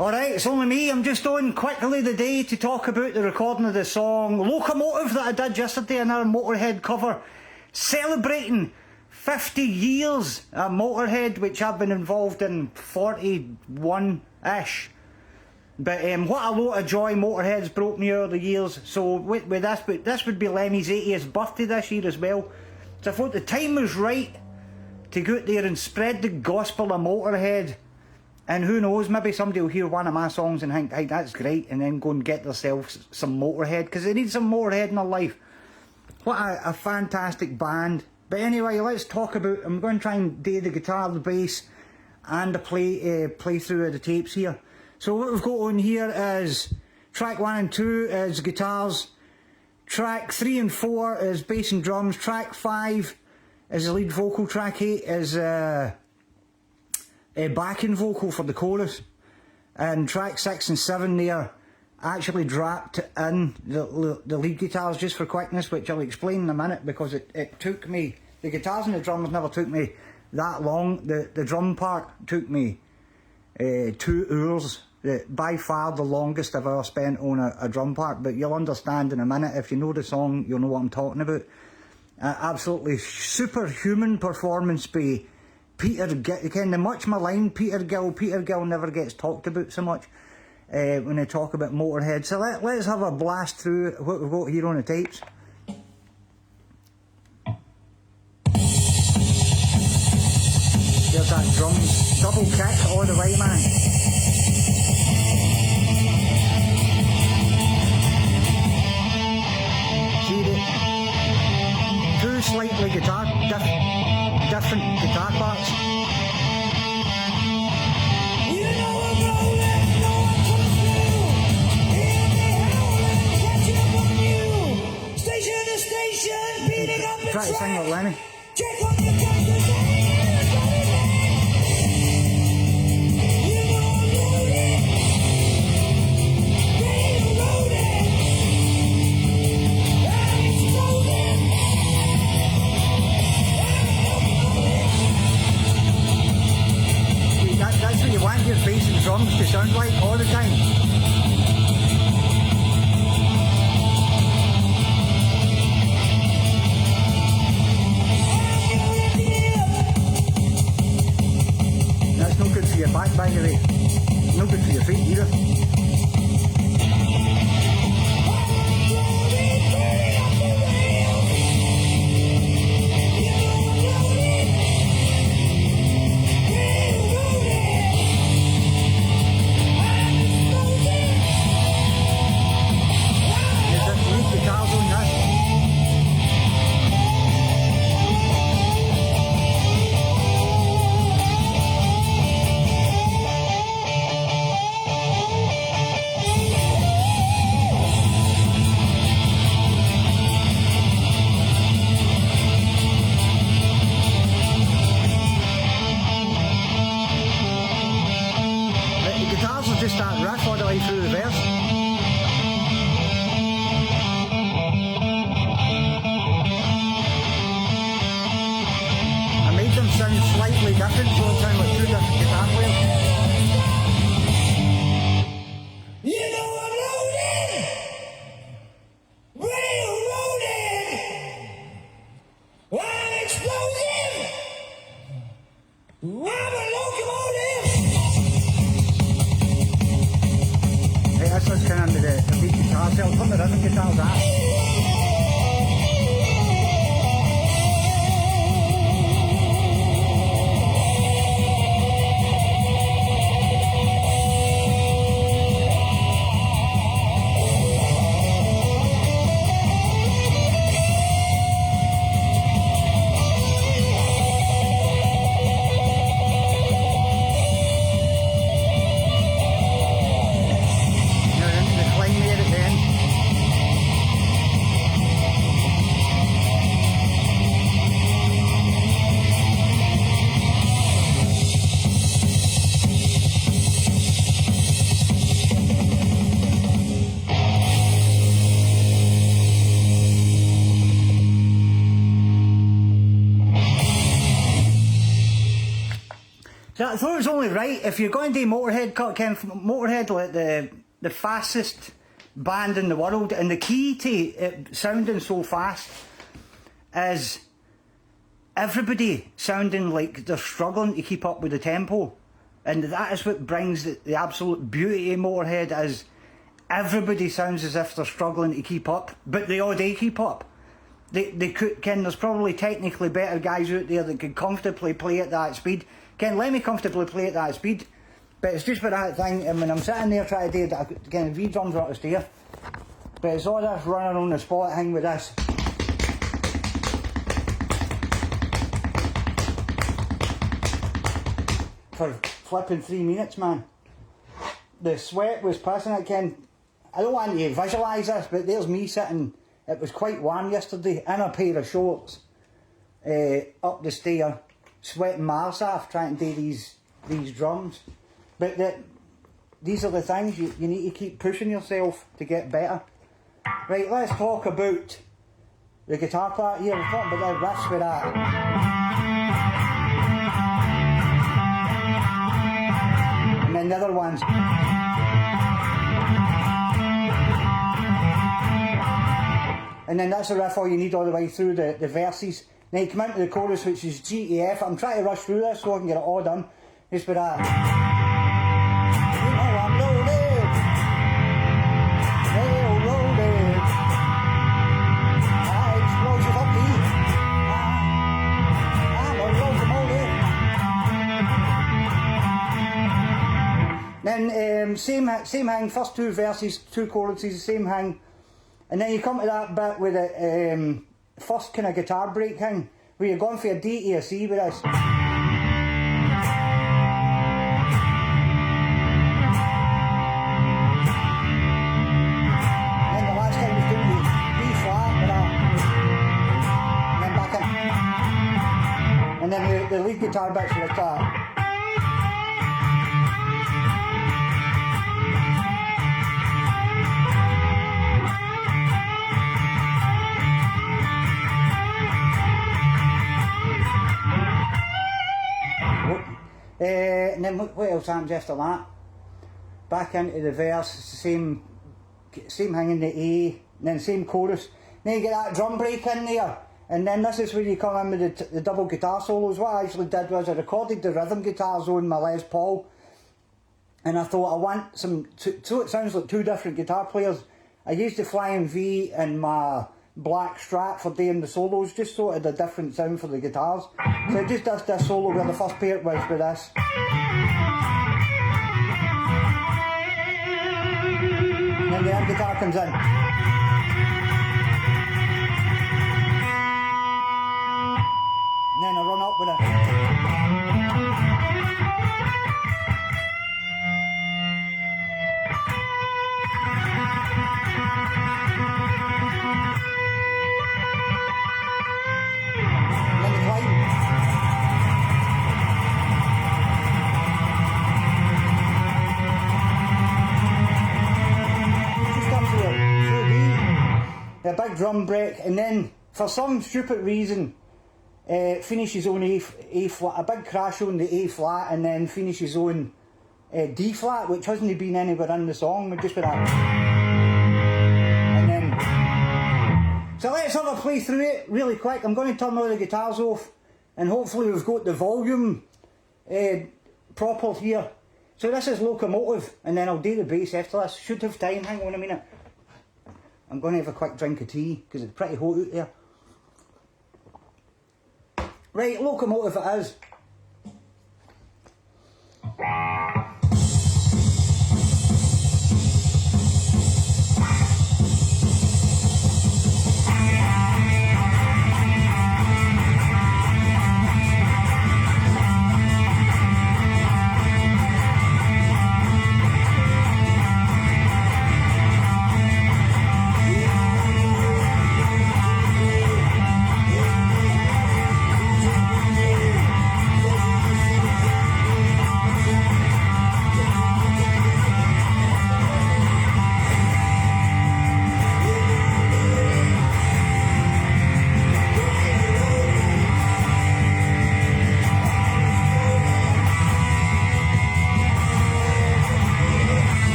Alright, it's only me. I'm just on quickly today to talk about the recording of the song Locomotive that I did yesterday, another Motörhead cover, celebrating 50 years at Motörhead, which I've been involved in 41-ish. But what a lot of joy Motörhead's brought me over the years. So with this, but this would be Lemmy's 80th birthday this year as well. So I thought the time was right to go out there and spread the gospel of Motörhead. And who knows, maybe somebody will hear one of my songs and think, hey, that's great, and then go and get themselves some Motörhead, because they need some Motörhead in their life. What a fantastic band. But anyway, let's talk about, I'm going to try and do the guitar, the bass, and the playthrough of the tapes here. So what we've got on here is track 1 and 2 is guitars, track 3 and 4 is bass and drums, track 5 is the lead vocal, track 8 is a backing vocal for the chorus, and track 6 and 7 there actually dropped in the lead guitars just for quickness, which I'll explain in a minute, because it took me, the guitars and the drums never took me that long. The drum part took me 2 hours, by far the longest I've ever spent on a drum part, but you'll understand in a minute. If you know the song, you'll know what I'm talking about. Absolutely superhuman performance by Peter Gill, kind of much maligned Peter Gill. Peter Gill never gets talked about so much when they talk about Motörhead. So let's have a blast through what we've got here on the tapes. There's that drum double kick all the way, man. See the two slightly different guitar parts. Try to sing with Lemmy. That's what you want your bass and drums to sound like all the time. That's no good for your back, by the way. No good for your feet either. Just that riff all the way through the verse. I made them sound slightly different, so it sounded like 2 different guitar players. You know I'm loaded, railroaded, I'm explosive, I'm a locomotive. This was kind of the lead guitar cell, put the rhythm guitars out. So I thought it was only right, if you're going to do Motörhead, Motörhead like the fastest band in the world, and the key to it sounding so fast is everybody sounding like they're struggling to keep up with the tempo. And that is what brings the absolute beauty of Motörhead, is everybody sounds as if they're struggling to keep up, but they all do keep up. They could, there's probably technically better guys out there that could comfortably play at that speed. Let me comfortably play at that speed, but it's just for that thing, and when I'm sitting there trying to do that, again, V-drums are up the stair, but it's all this running on the spot thing with this. For flipping 3 minutes, man. The sweat was passing it, Ken. I don't want you to visualise this, but there's me sitting, it was quite warm yesterday, in a pair of shorts, up the stair, sweating my arse off trying to do these drums. But these are the things, you need to keep pushing yourself to get better. Right, let's talk about the guitar part here. We're talking about the riffs with that. And then the other ones. And then that's the riff all you need all the way through the verses. Then you come into the chorus, which is G to F. I'm trying to rush through this so I can get it all done. Just with that. You know I'm loaded. Well loaded. Explosive upbeat. I'm a locomotive. Then same hang, first two verses, two choruses, same hang. And then you come to that bit with the first kind of guitar break thing, where you're going for a D to a C with this. And then the last time was doing the B flat with that. And then back in. And then the lead guitar bits with that. And then what else happens after that? Back into the verse, same thing in the A, and then same chorus. Then you get that drum break in there, and then this is where you come in with the double guitar solos. What I actually did was I recorded the rhythm guitars on my Les Paul, and I thought I want so it sounds like two different guitar players. I used the Flying V and my black Strat for doing the solos, just so it had a different sound for the guitars. So I just does this solo where the first part was with this. And then the air guitar comes in. And then I run up with it. A big drum break, and then for some stupid reason finishes on A flat, a big crash on the A flat, and then finishes on D flat, which hasn't been anywhere in the song, but just with that. And then, so let's have a play through it really quick. I'm going to turn all the guitars off, and hopefully we've got the volume proper here. So this is Locomotive, and then I'll do the bass after this. Should have time, hang on a minute. I'm going to have a quick drink of tea, because it's pretty hot out there. Right, Locomotive it is.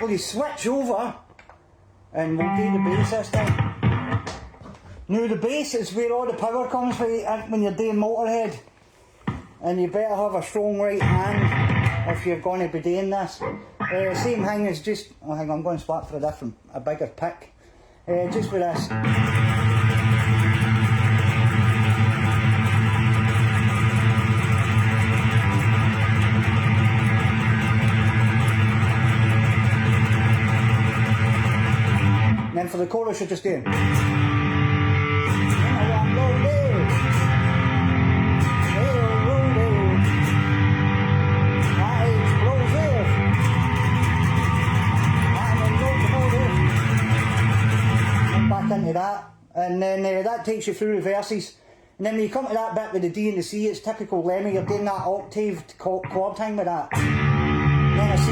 quickly switch over and we'll do the bass this time. Now the bass is where all the power comes from when you're doing Motörhead, and you better have a strong right hand if you're going to be doing this. Same thing as just, oh hang on, I'm going to swap for a bigger pick. Just with this. And then for the chorus you're just doing. Into that, and then that takes you through the verses, and then when you come to that bit with the D and the C, it's typical Lemmy, you're doing that octaved chord thing with that, and then a C,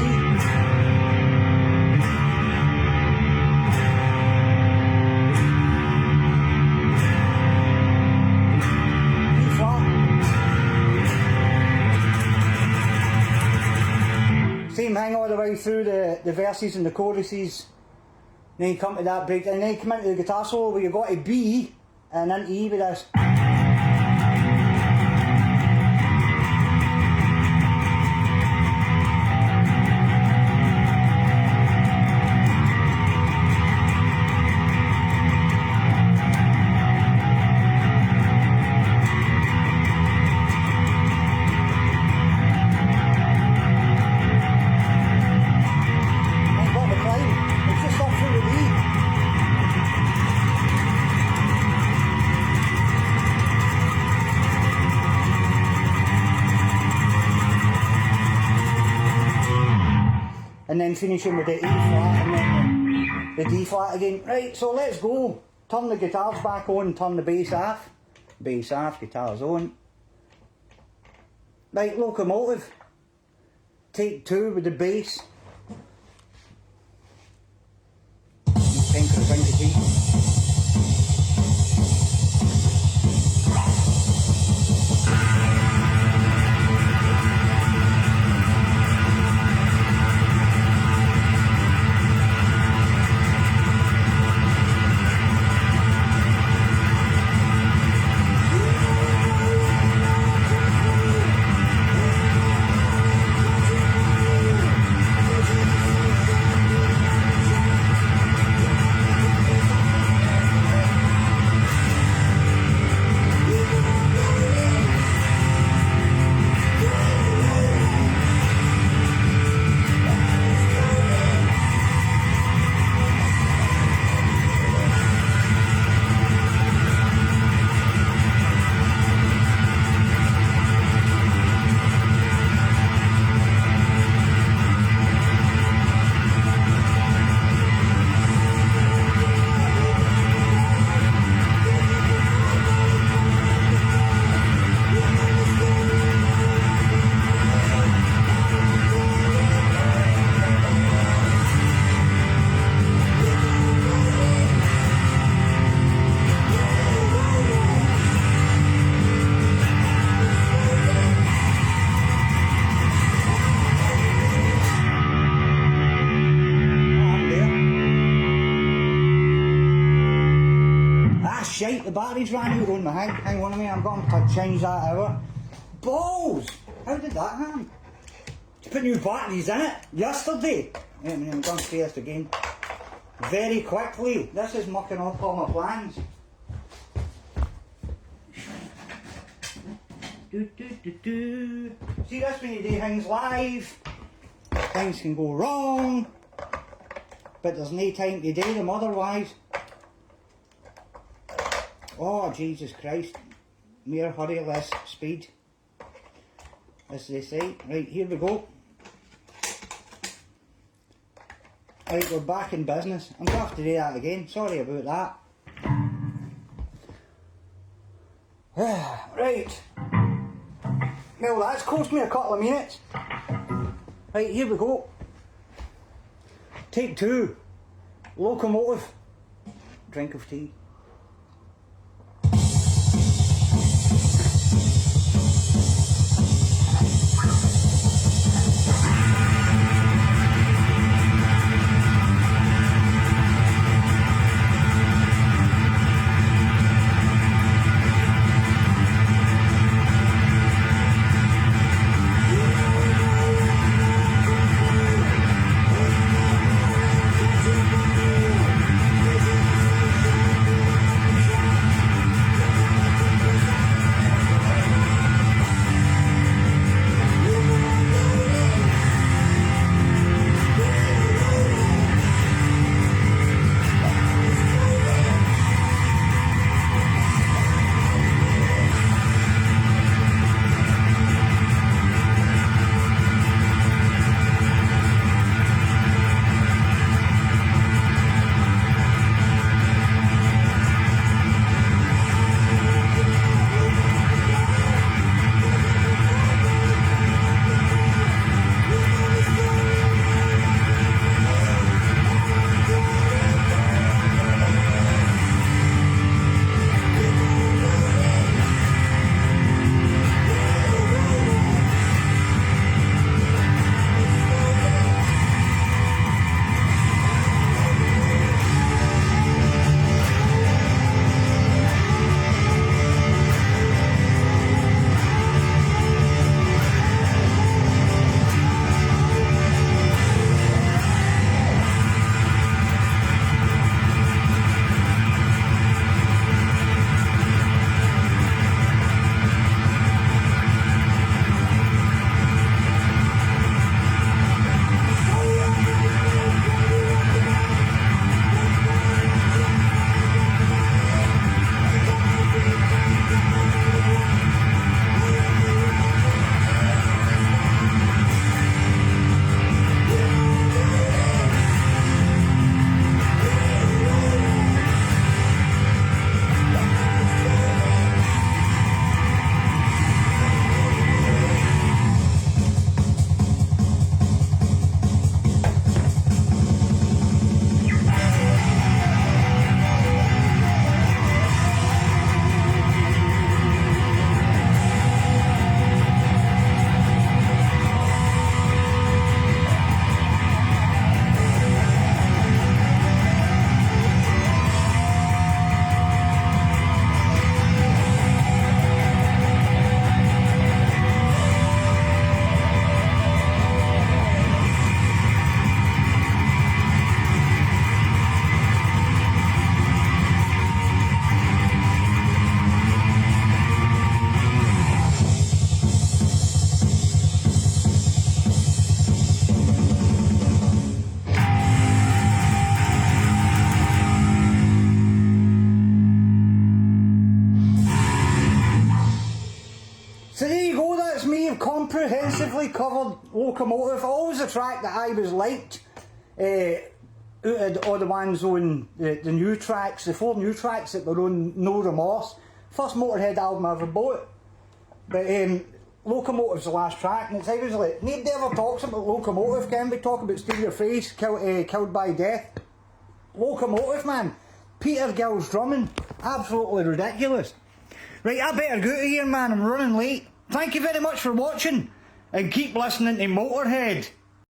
E flat, same thing all the way through the verses and the choruses. Then you come to that break, and then you come into the guitar solo where you got a B and an E with this. And then finishing with the E flat and then the D flat again. Right, so let's go. Turn the guitars back on, turn the bass off. Bass off, guitars on. Right, Locomotive. Take 2 with the bass. Tinker, tinker, tinker. Shite, the batteries ran out on my hang. Hang on a minute, I'm going to change that out. Balls! How did that happen? To put new batteries in it yesterday. Wait a minute, I'm going to say this again. Very quickly. This is mucking up all my plans. See, that's when you do things live. Things can go wrong. But there's no time to do them otherwise. Oh, Jesus Christ. Mere hurry, less speed. As they say. Right, here we go. Right, we're back in business. I'm going to have to do that again. Sorry about that. Right. Well, that's cost me a couple of minutes. Right, here we go. Take 2. Locomotive. Drink of tea. So there you go, that's me. I've comprehensively covered Locomotive. Always a track that I was liked. Out of all the ones on the new tracks, the 4 new tracks that were on No Remorse. First Motörhead album I ever bought. But Locomotive's the last track, and it's always like, nobody ever talks about Locomotive, can we? Talk about Steal Your Face, Killed by Death. Locomotive, man. Peter Gill's drumming. Absolutely ridiculous. Right, I better go out of here, man. I'm running late. Thank you very much for watching, and keep listening to Motörhead.